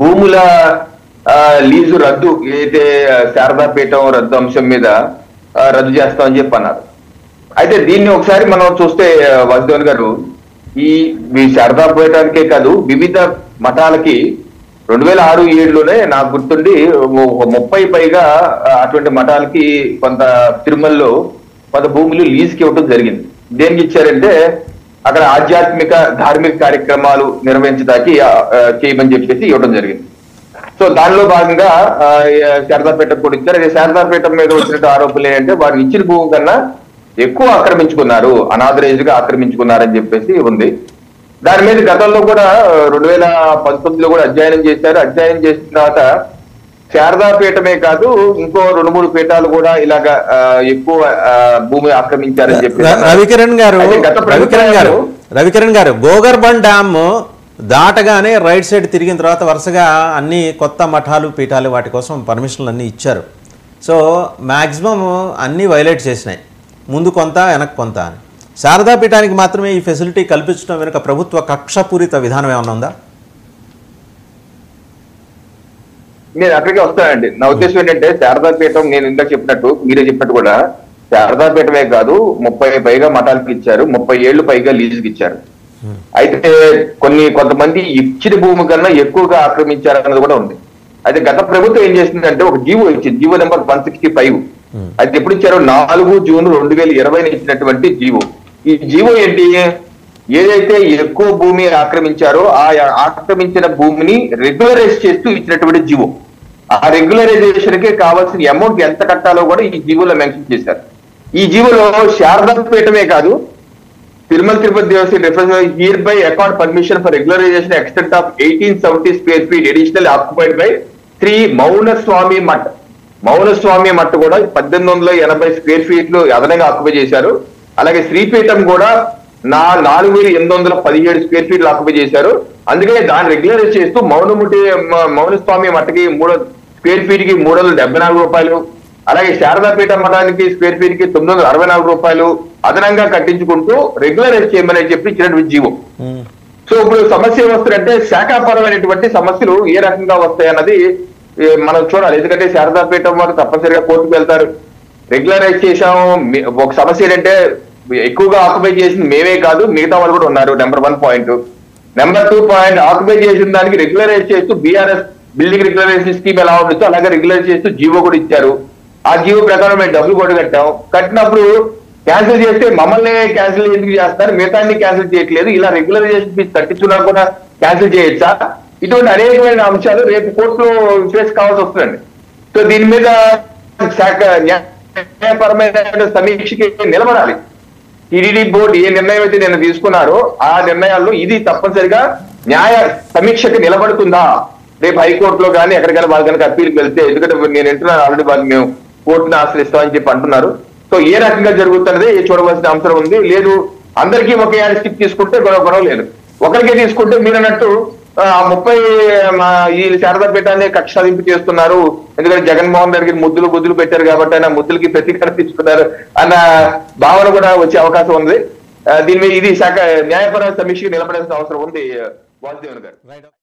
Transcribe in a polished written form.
భూముల లీజు రద్దు ఏదైతే శారదాపీఠం రద్దు అంశం మీద రద్దు చేస్తామని చెప్పి అన్నారు. అయితే దీన్ని ఒకసారి మనం చూస్తే వాసుదేవన్ గారు, ఈ శారదాపీఠానికే కాదు వివిధ మఠాలకి 2006-7లోనే నాకు గుర్తుండి 30 పైగా అటువంటి మఠాలకి కొంత తిరుమలలో కొంత భూములు లీజుకి ఇవ్వడం జరిగింది. దేనికి ఇచ్చారంటే అక్కడ ఆధ్యాత్మిక ధార్మిక కార్యక్రమాలు నిర్వహించడానికి చేయమని చెప్పేసి ఇవ్వడం జరిగింది. సో దానిలో భాగంగా శారదాపీఠం కూడా ఇచ్చారు. అదే శారదాపీఠం మీద వచ్చినట్టు ఆరోపణలు ఏంటంటే వారు ఇచ్చిన భూమి కన్నా ఎక్కువ ఆక్రమించుకున్నారు, అనాథరైజ్ గా ఆక్రమించుకున్నారని చెప్పేసి ఉంది. దాని మీద గతంలో కూడా 2019లో కూడా అధ్యయనం చేశారు. అధ్యయనం చేసిన తర్వాత శారదాపీఠమే కాదు ఇంకో 2-3 పీఠాలు కూడా ఇలాగా ఎక్కువ భూమి ఆక్రమించారని చెప్పి. రవికిరణ్ గారు గోగర్భన్ డ్యామ్ దాటగానే రైట్ సైడ్ తిరిగిన తర్వాత వరుసగా అన్ని కొత్త మఠాలు పీఠాలు వాటి కోసం పర్మిషన్లు అన్నీ ఇచ్చారు. సో మ్యాక్సిమం అన్నీ వైలేట్ చేసినాయి, ముందు కొంత వెనక్కి కొంత అని. శారదాపీఠానికి మాత్రమే ఈ ఫెసిలిటీ కల్పించడం వెనుక ప్రభుత్వ కక్షపూరిత విధానం ఏమన్నా ఉందా? నేను అక్కడికి వస్తానండి. నా ఉద్దేశం ఏంటంటే శారదాపీఠం నేను ఇందాక చెప్పినట్టు మీరే చెప్పినట్టు కూడా శారదాపీఠమే కాదు 30 పైగా మఠాలకు ఇచ్చారు, 30 ఏళ్లు పైగా లీజుకి ఇచ్చారు. అయితే కొంతమంది ఇచ్చిన భూమి కన్నా ఎక్కువగా ఆక్రమించారన్నది కూడా ఉంది. అయితే గత ప్రభుత్వం ఏం చేసిందంటే ఒక జీవో ఇచ్చింది, జీవో నెంబర్ 165. అది ఎప్పుడు ఇచ్చారు? 4 జూన్ 2020 ఇచ్చినటువంటి జీవో. ఈ జీవో ఏంటి? ఏదైతే ఎక్కువ భూమి ఆక్రమించారో ఆ ఆక్రమించిన భూమిని రెగ్యులరైజ్ చేస్తూ ఇచ్చినటువంటి జీవో. ఆ రెగ్యులరైజేషన్ కి కావాల్సిన అమౌంట్ ఎంత కట్టాలో కూడా ఈ జీవోలో మెన్షన్ చేశారు. ఈ జీవోలో శారదాపీఠమే కాదు Tirumala Tirupati Devasthanam reference here by accord permission for regularization extent of 1870 square feet additional occupied by Shri Mounaswamy Mutt. Mounaswamy Mutt కూడా 1880 స్క్వేర్ ఫీట్లు అదనంగా ఆక్యుపై చేశారు. అలాగే శ్రీపీఠం కూడా 4817 స్క్వేర్ ఫీట్లు ఆక్యుపై చేశారు. అందుకనే దాన్ని రెగ్యులరైజ్ చేస్తూ మౌనస్వామి మఠకి స్క్వేర్ ఫీట్ కి 374 రూపాయలు, అలాగే శారదాపీఠ మఠానికి స్క్వేర్ ఫీట్ కి 964 రూపాయలు అదనంగా కట్టించుకుంటూ రెగ్యులరైజ్ చేయమని చెప్పి ఇచ్చినటువంటి జీవో. సో ఇప్పుడు సమస్య వస్తుందంటే శాఖాపరమైనటువంటి సమస్యలు ఏ రకంగా వస్తాయి అన్నది మనం చూడాలి. ఎందుకంటే శారదాపీఠం వారు తప్పనిసరిగా కోర్టుకు వెళ్తారు. రెగ్యులరైజ్ చేశాము. ఒక సమస్య ఏంటంటే ఎక్కువగా ఆక్యుపై చేసింది మేమే కాదు మిగతా వాళ్ళు కూడా ఉన్నారు. Number 1 point. Number 2 point, occupy చేసిన దానికి రెగ్యులరైజ్ చేస్తూ బీఆర్ఎస్ బిల్డింగ్ రెగ్యులరైజేషన్ స్కీమ్ ఎలా ఉండొచ్చు అలాగే రెగ్యులరైజ్ చేస్తూ జీవో కూడా ఇచ్చారు. ఆ జీవో ప్రకారం మేము డబ్బులు కూడా కట్టాం. కట్టినప్పుడు క్యాన్సిల్ చేస్తే మమ్మల్ని క్యాన్సిల్ ఎందుకు చేస్తారు, మిగతాన్ని క్యాన్సిల్ చేయట్లేదు, ఇలా రెగ్యులరైజేషన్ ఫీజు కట్టించున్నా కూడా క్యాన్సిల్ చేయొచ్చా? ఇటువంటి అనేకమైన అంశాలు రేపు కోర్టులో ఫేస్ కావాల్సి వస్తుందండి. సో దీని మీద న్యాయపరమైన సమీక్షకి నిలబడాలి. టీటీడీ బోర్డు ఏ నిర్ణయం అయితే నేను తీసుకున్నారో ఆ నిర్ణయాల్లో ఇది తప్పనిసరిగా న్యాయ సమీక్షకి నిలబడుతుందా? రేపు హైకోర్టులో కానీ ఎక్కడికైనా వాళ్ళు కనుక అప్పీల్కి వెళ్తే, ఎందుకంటే నేను వింటున్నాను ఆల్రెడీ వాళ్ళు మేము కోర్టుని ఆశ్రయిస్తామని చెప్పి అంటున్నారు. సో ఏ రకంగా జరుగుతున్నది చూడవలసిన అవసరం ఉంది. లేదు అందరికీ ఒక యాడిస్టిక్ తీసుకుంటే గొడవ లేదు, ఒకరికే తీసుకుంటే మీరు అన్నట్టు 30 ఈ శారదాపీఠాన్ని కక్ష సాధింపు చేస్తున్నారు. ఎందుకంటే జగన్మోహన్ రెడ్డికి ముద్దులు పెట్టారు కాబట్టి ఆయన ముద్దులకి ప్రతీకారం తీసుకున్నారు అన్న భావన కూడా వచ్చే అవకాశం ఉంది. దీని మీద ఇది శాఖ న్యాయపరమైన సమీక్షకి నిలబడాల్సిన అవసరం ఉంది వాసుదేవన్ గారు.